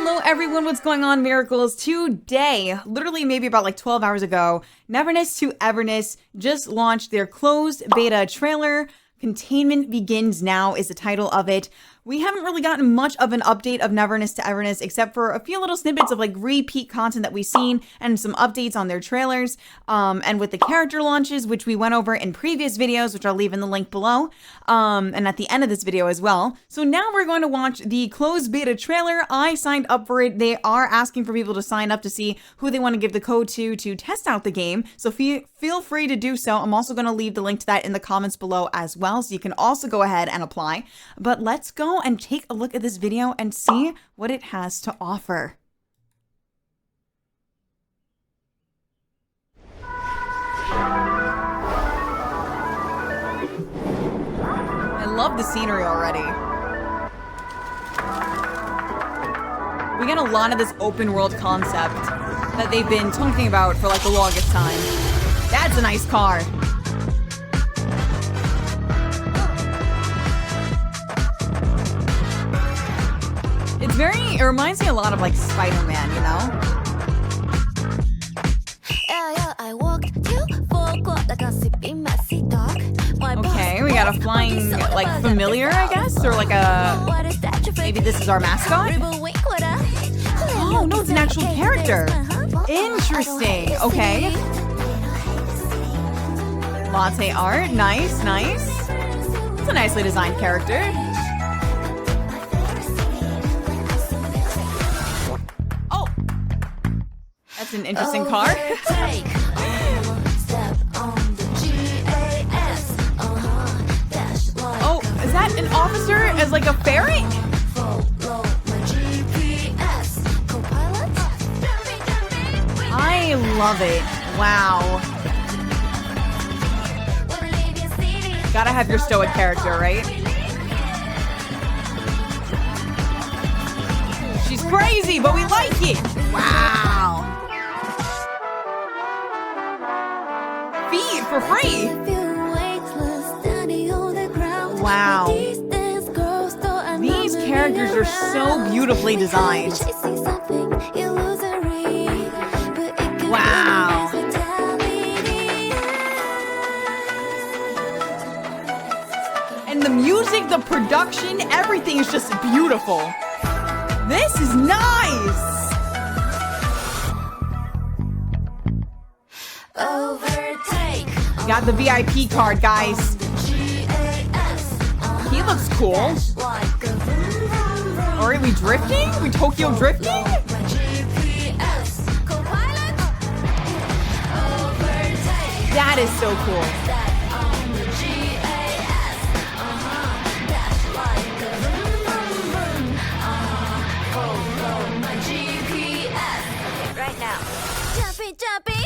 Hello everyone, what's going on, Miracles? Today, literally maybe about like 12 hours ago, Neverness to Everness just launched their closed beta trailer. Containment Begins Now is the title of it. We haven't really gotten much of an update of Neverness to Everness except for a few little snippets of like repeat content that we've seen and some updates on their trailers. And with the character launches, which we went over in previous videos, which I'll leave in the link below, and at the end of this video as well. So now we're going to watch the closed beta trailer. I signed up for it. They are asking for people to sign up to see who they want to give the code to test out the game. So feel free to do so. I'm also going to leave the link to that in the comments below as well, so you can also go ahead and apply. But let's go and take a look at this video and see what it has to offer. I love the scenery already. We get a lot of this open world concept that they've been talking about for like the longest time. That's a nice car. It reminds me a lot of like Spider-Man, you know? Okay, we got a flying, like, familiar, I guess? Or like a... Maybe this is our mascot? Oh, no, it's an actual character. Interesting. Okay. Latte art. Nice, nice. It's a nicely designed character. That's an interesting car. Oh, is that an officer as like a ferry? I love it. Wow. Gotta have your stoic character, right? She's crazy, but we like it. Wow. Feed for free. Wow. These characters are so beautifully designed. Wow. And the music, the production, everything is just beautiful. This is nice. Got the VIP card, guys. He looks cool. Or are we drifting? We Tokyo drifting? That is so cool. Right now. Jumpy.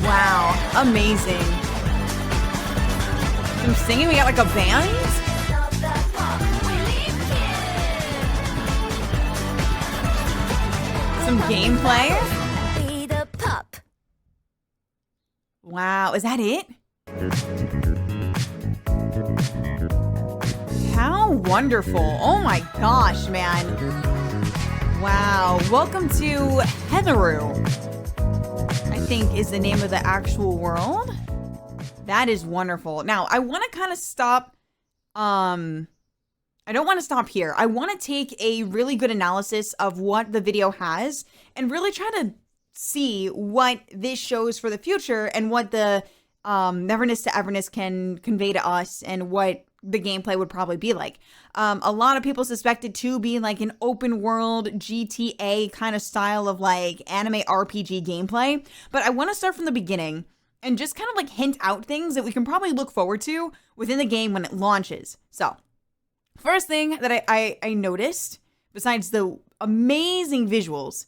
Wow, amazing. Some singing, we got like a band? Some gameplay? Wow, is that it? How wonderful. Oh my gosh, man. Wow, welcome to Hetheru, I think is the name of the actual world. That is wonderful. Now, I want to kind of stop, I don't want to stop here. I want to take a really good analysis of what the video has and really try to see what this shows for the future and what the Neverness to Everness can convey to us and what the gameplay would probably be like. A lot of people suspect it to be like an open world GTA kind of style of like anime RPG gameplay, but I want to start from the beginning and just kind of like hint out things that we can probably look forward to within the game when it launches. So, first thing that I noticed, besides the amazing visuals,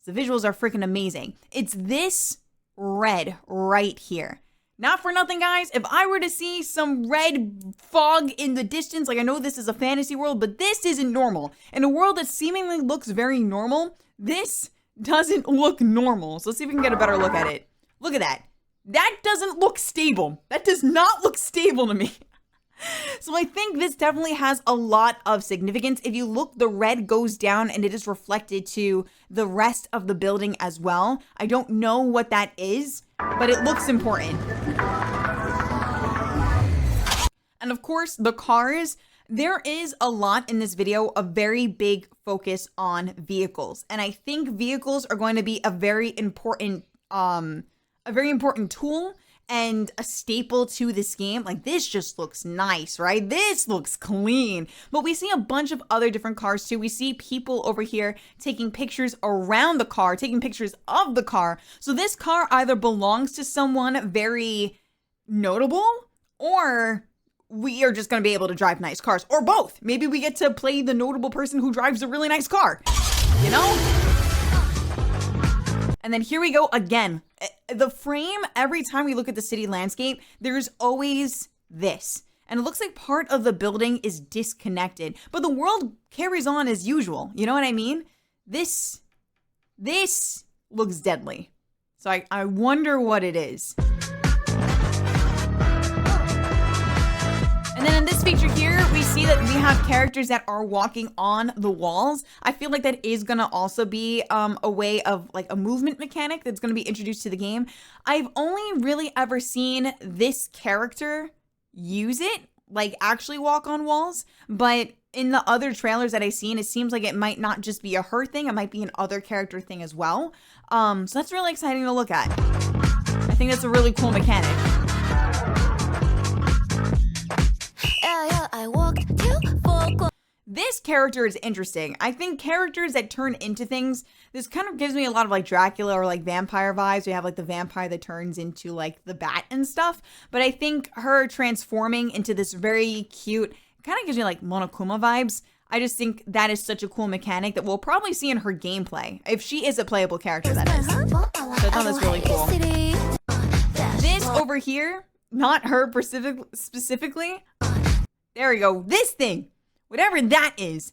the visuals are freaking amazing. It's this red right here. Not for nothing, guys. If I were to see some red fog in the distance, like I know this is a fantasy world, but this isn't normal. In a world that seemingly looks very normal, this doesn't look normal. So let's see if we can get a better look at it. Look at that. That doesn't look stable. That does not look stable to me. So I think this definitely has a lot of significance. If you look, the red goes down and it is reflected to the rest of the building as well. I don't know what that is, but it looks important. And of course, the cars. There is a lot in this video, a very big focus on vehicles. And I think vehicles are going to be a very important tool and a staple to this game. Like, this just looks nice, right? This looks clean. But we see a bunch of other different cars too. We see people over here taking pictures around the car, taking pictures of the car. So this car either belongs to someone very notable, or we are just going to be able to drive nice cars, or both. Maybe we get to play the notable person who drives a really nice car, you know? And then here we go again. The frame, every time we look at the city landscape, there's always this. And it looks like part of the building is disconnected, but the world carries on as usual. You know what I mean? This looks deadly. So I wonder what it is. And then in this feature here, we see that we have characters that are walking on the walls. I feel like that is going to also be a way of like a movement mechanic that's going to be introduced to the game. I've only really ever seen this character use it, like actually walk on walls. But in the other trailers that I've seen, it seems like it might not just be a her thing. It might be an other character thing as well. So that's really exciting to look at. I think that's a really cool mechanic. This character is interesting. I think characters that turn into things, this kind of gives me a lot of like Dracula or like vampire vibes. We have like the vampire that turns into like the bat and stuff. But I think her transforming into this very cute, kind of gives me like Monokuma vibes. I just think that is such a cool mechanic that we'll probably see in her gameplay. If she is a playable character, that is. So I thought that's really cool. This over here, not her specifically. There we go. This thing. Whatever that is,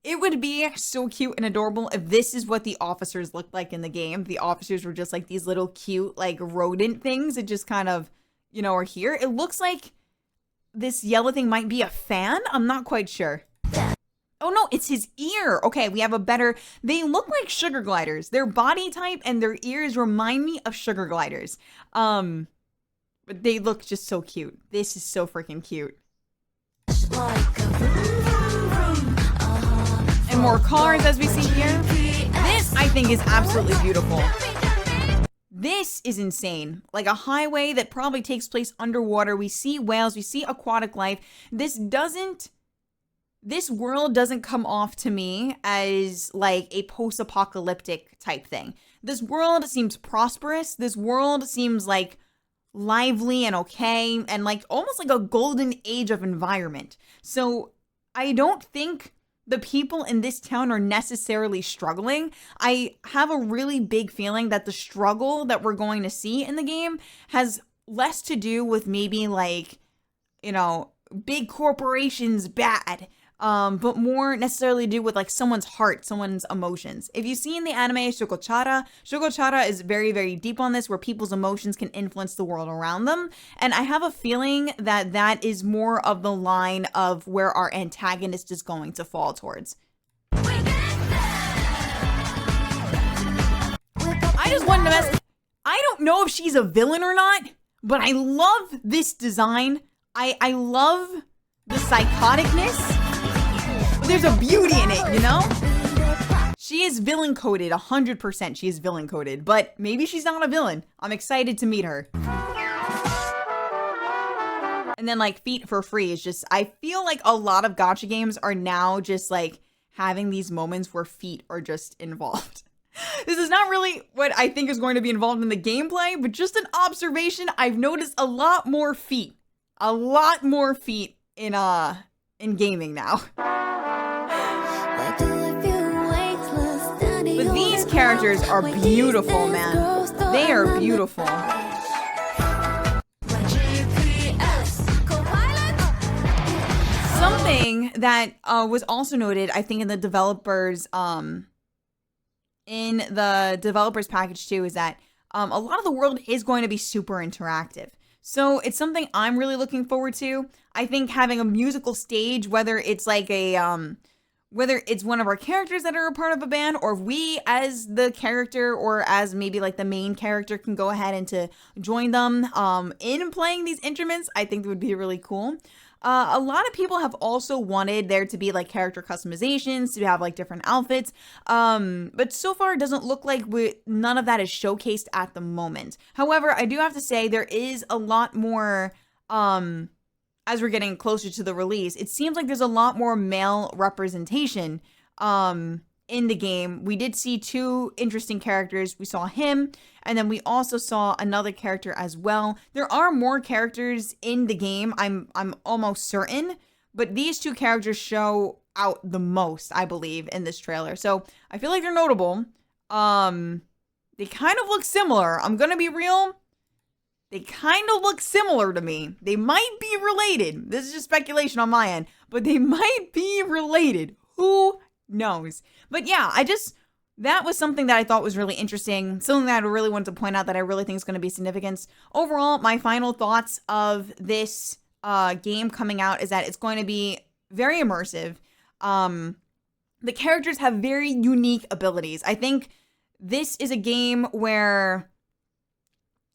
it would be so cute and adorable if this is what the officers looked like in the game. The officers were just like these little cute, like rodent things that just kind of, you know, are here. It looks like this yellow thing might be a fan. I'm not quite sure. Oh no, it's his ear. Okay, we have a better, they look like sugar gliders. Their body type and their ears remind me of sugar gliders. But they look just so cute. This is so freaking cute. And more cars as we see here. This, I think, is absolutely beautiful. This is insane. Like a highway that probably takes place underwater. We see whales, we see aquatic life. This world doesn't come off to me as like a post-apocalyptic type thing. This world seems prosperous. This world seems like lively and okay, and like almost like a golden age of environment. So I don't think the people in this town are necessarily struggling. I have a really big feeling that the struggle that we're going to see in the game has less to do with maybe like, you know, big corporations bad, but more necessarily to do with like someone's heart, someone's emotions. If you've seen the anime Shogochara is very, very deep on this, where people's emotions can influence the world around them. And I have a feeling that that is more of the line of where our antagonist is going to fall towards. I just wanted to mess. I don't know if she's a villain or not, but I love this design. I love the psychoticness. There's a beauty in it, you know? She is villain coded, 100% she is villain coded, but maybe she's not a villain. I'm excited to meet her. And then like feet for free is just, I feel like a lot of gacha games are now just like having these moments where feet are just involved. This is not really what I think is going to be involved in the gameplay, but just an observation. I've noticed a lot more feet in gaming now. But these characters are beautiful, man. They are beautiful. Something that was also noted, I think, in the developers package too, is that a lot of the world is going to be super interactive. So it's something I'm really looking forward to. I think having a musical stage, whether it's like whether it's one of our characters that are a part of a band, or we as the character or as maybe like the main character can go ahead and to join them in playing these instruments, I think it would be really cool. A lot of people have also wanted there to be like character customizations, to have like different outfits. But so far it doesn't look like none of that is showcased at the moment. However, I do have to say there is a lot more, as we're getting closer to the release, it seems like there's a lot more male representation in the game. We did see two interesting characters. We saw him, and then we also saw another character as well. There are more characters in the game, I'm almost certain, but these two characters show out the most, I believe, in this trailer. So I feel like they're notable. They kind of look similar. I'm gonna be real. They kind of look similar to me. They might be related. This is just speculation on my end, but they might be related. Who knows? But yeah, that was something that I thought was really interesting. Something that I really wanted to point out that I really think is going to be significant. Overall, my final thoughts of this game coming out is that it's going to be very immersive. The characters have very unique abilities. I think this is a game where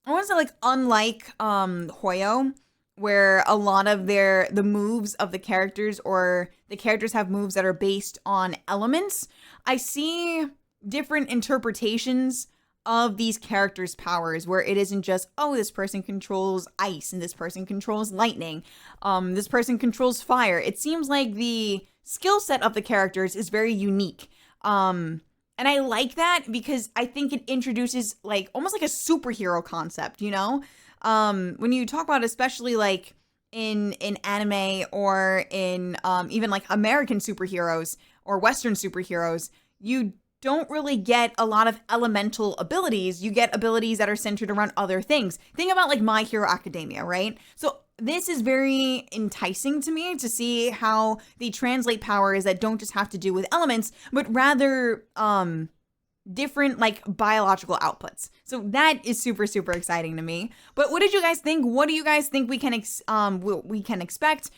I want to say, like, unlike Hoyo, where a lot of the moves of the characters, or the characters have moves that are based on elements, I see different interpretations of these characters' powers, where it isn't just, oh, this person controls ice and this person controls lightning, this person controls fire. It seems like the skill set of the characters is very unique. And I like that because I think it introduces like almost like a superhero concept, you know? When you talk about, especially like in anime or in even like American superheroes or Western superheroes, you don't really get a lot of elemental abilities. You get abilities that are centered around other things. Think about like My Hero Academia, right? So this is very enticing to me to see how they translate powers that don't just have to do with elements, but rather different like biological outputs. So that is super, super exciting to me. But what did you guys think? What do you guys think we can expect?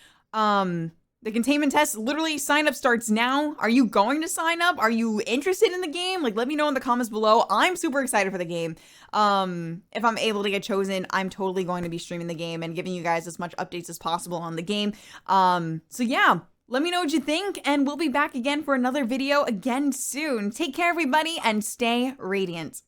The containment test, literally sign up starts now. Are you going to sign up? Are you interested in the game? Like, let me know in the comments below. I'm super excited for the game. If I'm able to get chosen, I'm totally going to be streaming the game and giving you guys as much updates as possible on the game. So yeah, let me know what you think, and we'll be back again for another video again soon. Take care, everybody, and stay radiant.